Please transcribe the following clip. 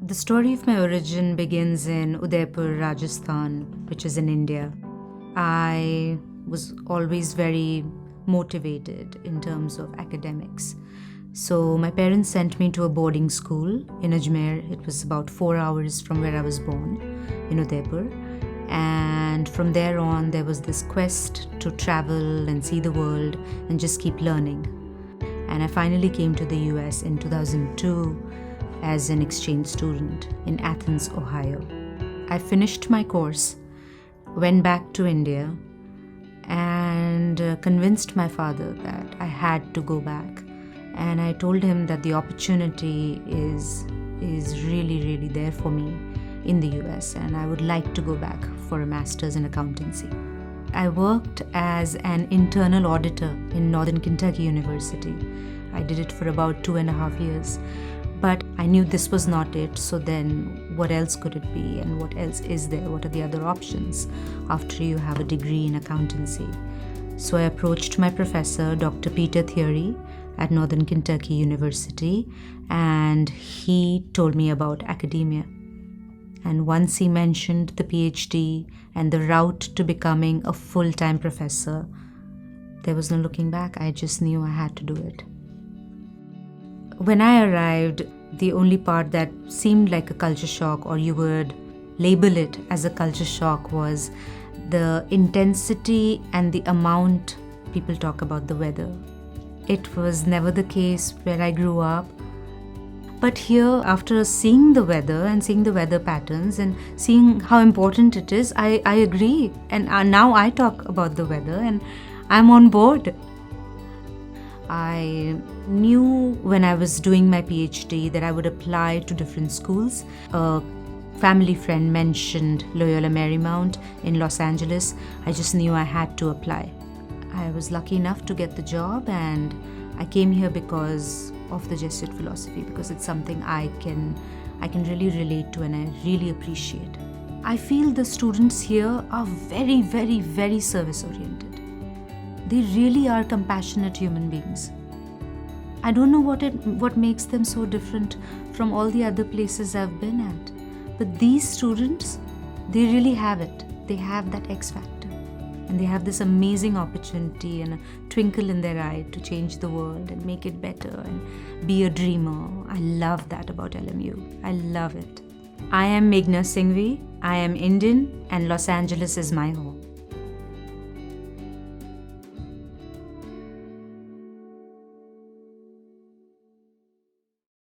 The story of my origin begins in Udaipur, Rajasthan, which is in India. I was always very motivated in terms of academics. So my parents sent me to a boarding school in Ajmer. It was about 4 hours from where I was born, in Udaipur. And from there on, there was this quest to travel and see the world and just keep learning. And I finally came to the US in 2002 as an exchange student in Athens, Ohio. I finished my course, went back to India, and convinced my father that I had to go back. And I told him that the opportunity is really, really there for me in the US, and I would like to go back for a master's in accountancy. I worked as an internal auditor in Northern Kentucky University. I did it for about 2.5 years. But I knew this was not it, so then what else could it be, and what else is there? What are the other options after you have a degree in accountancy? So I approached my professor, Dr. Peter Theory, at Northern Kentucky University, and he told me about academia. And once he mentioned the PhD and the route to becoming a full-time professor, there was no looking back. I just knew I had to do it. When I arrived, the only part that seemed like a culture shock, or you would label it as a culture shock, was the intensity and the amount people talk about the weather. It was never the case where I grew up. But here, after seeing the weather and seeing the weather patterns and seeing how important it is, I agree. And now I talk about the weather and I'm on board. I knew when I was doing my PhD that I would apply to different schools. A family friend mentioned Loyola Marymount in Los Angeles. I just knew I had to apply. I was lucky enough to get the job, and I came here because of the Jesuit philosophy, because it's something I can really relate to and I really appreciate. I feel the students here are very, very, very service-oriented. They really are compassionate human beings. I don't know what makes them so different from all the other places I've been at. But these students, they really have it. They have that X factor. And they have this amazing opportunity and a twinkle in their eye to change the world and make it better and be a dreamer. I love that about LMU. I love it. I am Meghna Singhvi. I am Indian, and Los Angeles is my home.